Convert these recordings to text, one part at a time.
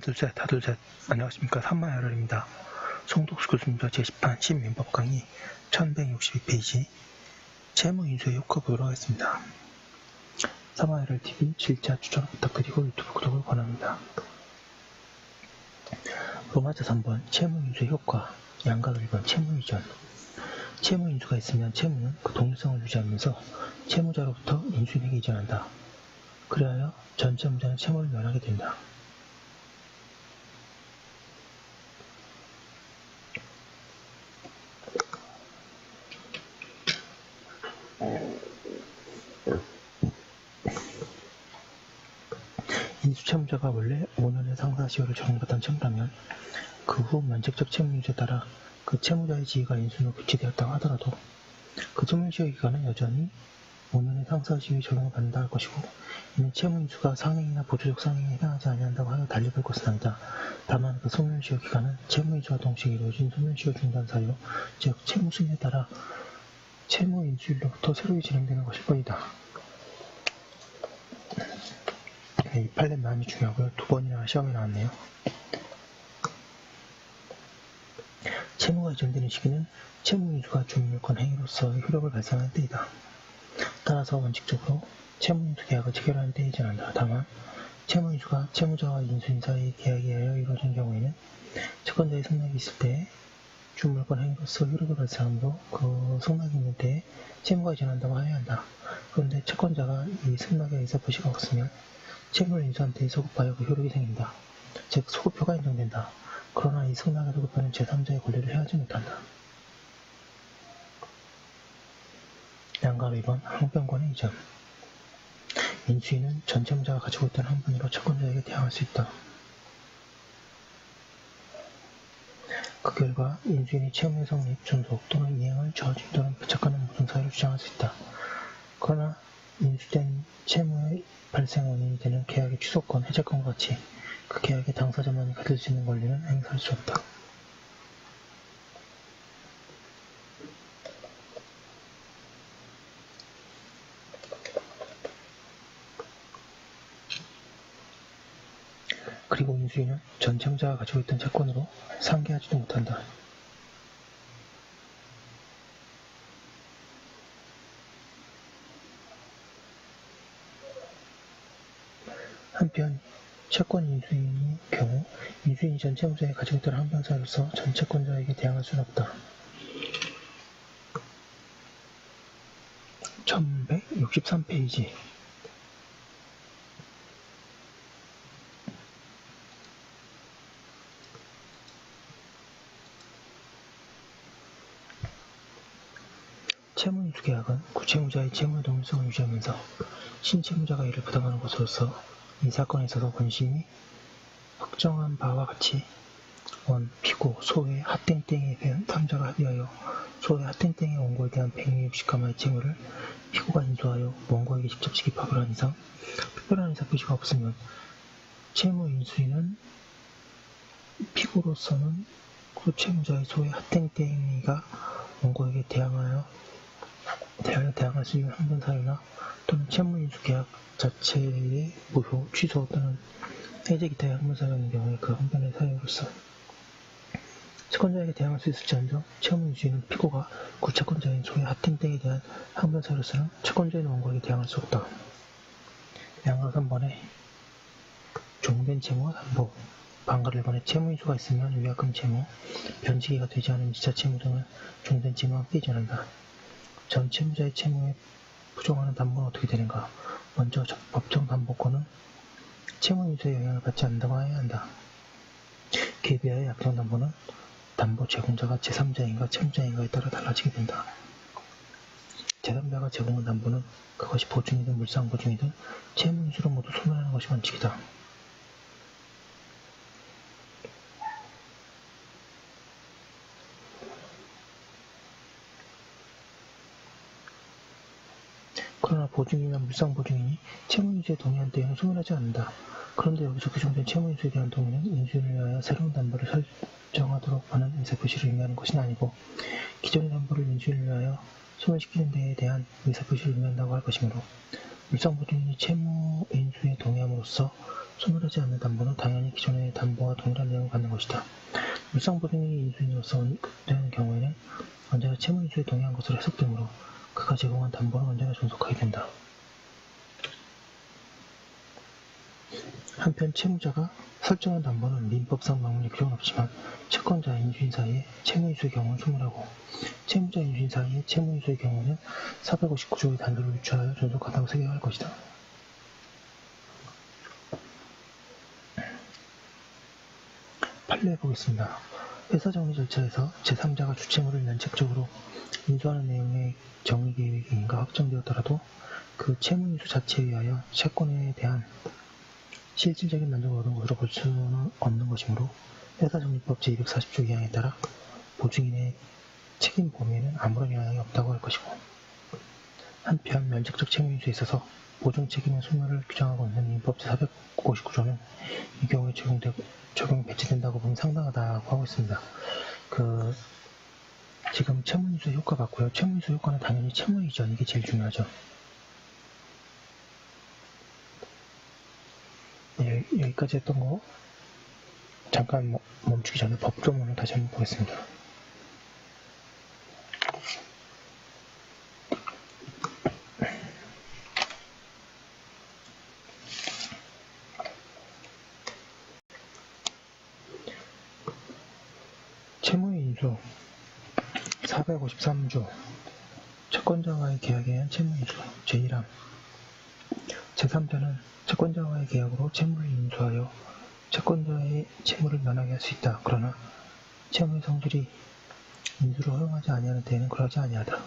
둘 셋. 안녕하십니까. 산마열혈입니다. 송독수 교수님과 제10판 신민법 강의 1162페이지 채무인수의 효과 보도록 하겠습니다. 산마열혈TV 7차 추천 부탁드리고 유튜브 구독을 권합니다. 로마자 3번 채무인수의 효과 양각 1번 채무이전. 채무인수가 있으면 채무는 그 독립성을 유지하면서 채무자로부터 인수인에게 이전한다. 그리하여 전 채무자는 채무를 면하게 된다. 인수채무자가 원래 5년의 상사시효를 적용받던 채무라면 그 후 면책적 채무인수에 따라 그 채무자의 지위가 인수로 교체되었다고 하더라도 그 채무시효 기간은 여전히 5년의 상사시효의 적용을 받는다 할 것이고, 이는 채무인수가 상행이나 보조적 상행에 해당하지 아니한다고 하여 달리볼 것은 아니다. 다만 그 소멸시효 기간은 채무인수와 동시에 이루어진 소멸시효 중단 사유, 즉 채무승인에 따라 채무인수일로부터 새로이 진행되는 것일 뿐이다. 이 판례 많이 중요하고요. 2번이나 시험에 나왔네요. 채무가 이전되는 시기는 채무인수가 주민물권 행위로서의 효력을 발생하는 때이다. 따라서 원칙적으로 채무인수 계약을 체결하는 때에 이전한다. 다만 채무인수가 채무자와 인수인 사이의 계약에 의하여 이루어진 경우에는 채권자의 승낙이 있을 때에 주물권 행위로서 효력을 발생하므로 그 승낙이 있는 때에 채무가 이전한다고 하여야 한다. 그런데 채권자가 이 승낙에 의사표시가 없으면 채무를 인수한 때에 소급하여 그 효력이 생긴다. 즉 소급효가 인정된다. 그러나 이 승낙의 소급효는 제3자의 권리를 해하지 못한다. 양각 2번 항변권의 이전. 인수인은 전 채무자가 가지고 있던 항변으로 채권자에게 대항할 수 있다. 그 결과 인수인이 채무의 성립, 존속 또는 이행을 저지 또는 배척하는 모든 사유를 주장할 수 있다. 그러나 인수된 채무의 발생 원인이 되는 계약의 취소권, 해제권과 같이 그 계약의 당사자만이 가질 수 있는 권리는 행사할 수 없다. 그리고 인수인은 전 채무자가 가지고 있던 채권으로 상계하지도 못한다. 한편 채권 인수인의 경우 인수인이 전 채무자가 가지고 있던 항변사유로서 전 채권자에게 대항할 수는 없다. 1163페이지 채무인수계약은 구채무자의 채무의 독립성을 유지하면서 신채무자가 이를 부담하는 것으로서 이 사건에 있어서 권심이 확정한 바와 같이 원, 피고, 소의 핫땡땡에 대한 3자가 합의하여 소의 핫땡땡의 원고에 대한 160가마의 채무를 피고가 인수하여 원고에게 직접 지급하기로 한 이상 특별한 의사표시가 없으면 채무인수인은 피고로서는 구채무자의 소의 핫땡땡이가 원고에게 대항할 수 있는 항변사유나 또는 채무인수 계약 자체의 무효, 취소 또는 해제 기타의 항변사유가 있는 경우에 그 항변의 사유로서 채권자에게 대항할 수 있을지언정 채무인수인은 피고가 구채권자인 소의 핫땡땡에 대한 항변사유로서는 채권자인 원고에게 대항할 수 없다. 양각 3번에 종된 채무와 담보, 반각 1번에 채무인수가 있으면 위약금 채무, 변지기가 되지 않은 미자 채무 등을 종된 채무와 함께 이전한다. 전 채무자의 채무에 부정하는 담보는 어떻게 되는가? 먼저 법정 담보권은 채무인수의 영향을 받지 않는다고 하여야 한다. 그에 비하여 약정 담보는 담보 제공자가 제3자인가 채무자인가에 따라 달라지게 된다. 제3자가 제공한 담보는 그것이 보증이든 물상보증이든 채무인수로 모두 소멸하는 것이 원칙이다. 그러나 보증이나 물상보증인이 채무인수에 동의한 때에는 소멸하지 않는다. 그런데 여기서 규정된 채무인수에 대한 동의는 인수인을 위하여 새로운 담보를 설정하도록 하는 의사표시를 의미하는 것은 아니고 기존의 담보를 인수인을 위하여 소멸시키는 데에 대한 의사표시를 의미한다고 할 것이므로 물상보증인이 채무 인수에 동의함으로써 소멸하지 않는 담보는 당연히 기존의 담보와 동일한 내용을 갖는 것이다. 물상보증인이 인수인으로서 언급되는 경우에는 언제나 채무 인수에 동의한 것으로 해석되므로 그가 제공한 담보는 언제나 존속하게 된다. 한편 채무자가 설정한 담보는 민법상 명문의 규정은 없지만 채권자 인수인 사이의 채무인수의 경우는 소멸하고 채무자 인수인 사이의 채무인수의 경우는 459조의 단조를 유추하여 존속한다고 생각할 것이다. 판례해 보겠습니다. 회사정리 절차에서 제3자가 주채무를 면책적으로 인수하는 내용의 정의계획인가 확정되었더라도 그 채무인수 자체에 의하여 채권에 대한 실질적인 만족을 얻은 것으로 볼 수는 없는 것이므로 회사정리법 제240조 2항에 따라 보증인의 책임 범위에는 아무런 영향이 없다고 할 것이고, 한편 면책적 채무인수에 있어서 보증 책임의 소멸을 규정하고 있는 민법 제459조는 이 경우에 적용이 배치된다고 보면 상당하다고 하고 있습니다. 지금 채무인수의 효과 같고요. 채무인수 효과는 당연히 채무 이전, 이게 제일 중요하죠. 네, 여기까지 했던 거 잠깐 멈추기 전에 법조문을 다시 한번 보겠습니다. 채무의 인수 453조 채권자와의 계약에 의한 채무인수 제1항 제3조는 채권자와의 계약으로 채무를 인수하여 채권자의 채무를 면하게 할 수 있다. 그러나 채무의 성질이 인수를 허용하지 아니하는 때에는 그러지 아니하다.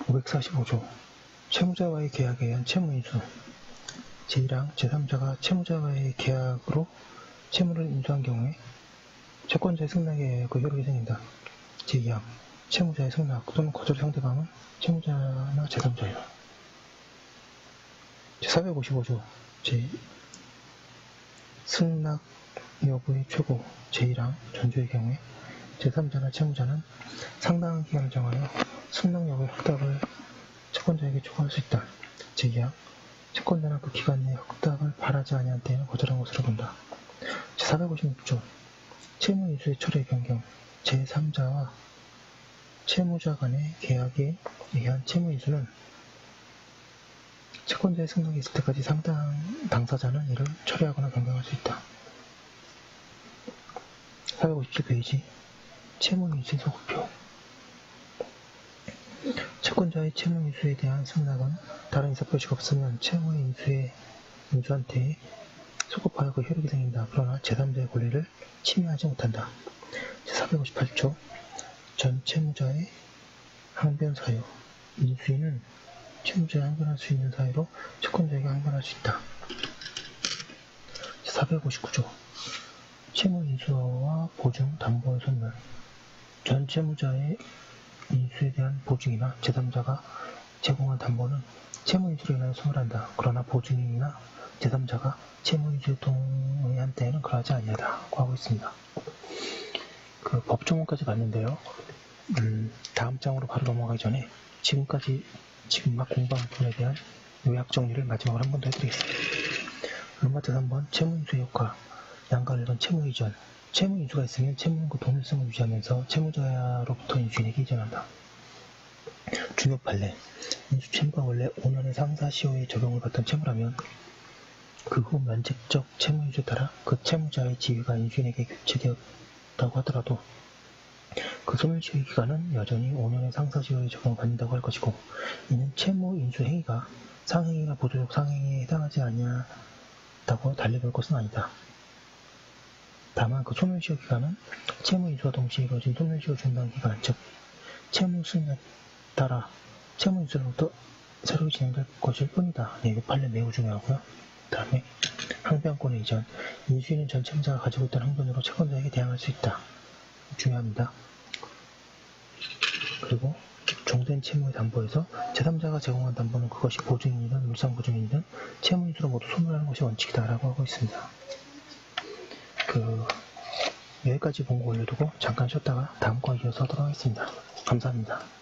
(545조) 채무자와의 계약에 의한 채무인수 제1항 제3자가 채무자와의 계약으로 채무를 인수한 경우에 채권자의 승낙에 의하여 그 효력이 생긴다. 제2항 채무자의 승낙 또는 거절의 상대방은 채무자나 제3자이다. 제455조 승낙 여부의 최고 제1항 전조의 경우에 제3자나 채무자는 상당한 기간을 정하여 승낙 여부의 확답을 채권자에게 초과할 수 있다. 제2항 채권자는 그 기간 내에 확답을 바라지 아니한 때에는 거절한 것으로 본다. 제456조 채무인수의 철회 변경 제3자와 채무자 간의 계약에 의한 채무인수는 채권자의 승낙이 있을 때까지 당사자는 이를 철회하거나 변경할 수 있다. 457페이지 채무인수 소급표 채권자의 채무인수에 대한 승낙은 다른 이사표시가 없으면 채무인수의 인수한테 소급하여 그 효력이 생긴다. 그러나 제3자의 권리를 침해하지 못한다. 제458조 전 채무자의 항변 사유 인수인은 채무자에 항변할 수 있는 사유로 채권자에게 항변할 수 있다. 제459조 채무인수와 보증, 담보의 소멸 전 채무자의 인수에 대한 보증이나 제3자가 제공한 담보는 채무인수로 인하여 소멸한다. 그러나 보증인이나 제3자가 채무인수에 동의한 때에는 그러하지 아니하다고 하고 있습니다. 그 법조문까지 봤는데요. 다음 장으로 바로 넘어가기 전에 지금 막 공부한 부분에 대한 요약 정리를 마지막으로 한 번 더 해드리겠습니다. 론마트 3번 채무인수의 효과 양가 1번 채무이전 채무인수가 있으면 채무는 그 동일성을 유지하면서 채무자로부터 인수인에게 이전한다. 중요 판례 인수 채무가 원래 5년의 상사 시효에 적용을 받던 채무라면 그 후 면책적 채무인수에 따라 그 채무자의 지위가 인수인에게 교체되었다고 하더라도 그 소멸시효의 기간은 여전히 5년의 상사 시효에 적용을 받는다고 할 것이고 이는 채무인수 행위가 상행위나 보조적 상행위에 해당하지 아니하다고 달리볼 것은 아니다. 다만 그 소멸시효 기간은 채무인수와 동시에 이루어진 소멸시효 중단 기간, 즉 채무 승인에 따라 채무인수로부터 새로 진행될 것일 뿐이다. 네, 이 판례 매우 중요하고요. 다음에 항변권의 이전. 인수인은 전 채무자가 가지고 있던 항변으로 채권자에게 대항할 수 있다. 중요합니다. 그리고 종된 채무의 담보에서 제3자가 제공한 담보는 그것이 보증인이든 물상보증인이든 채무인수로 모두 소멸하는 것이 원칙이다 라고 하고 있습니다. 여기까지 본거 올려두고 잠깐 쉬었다가 다음 거 이어서 하도록 하겠습니다. 감사합니다.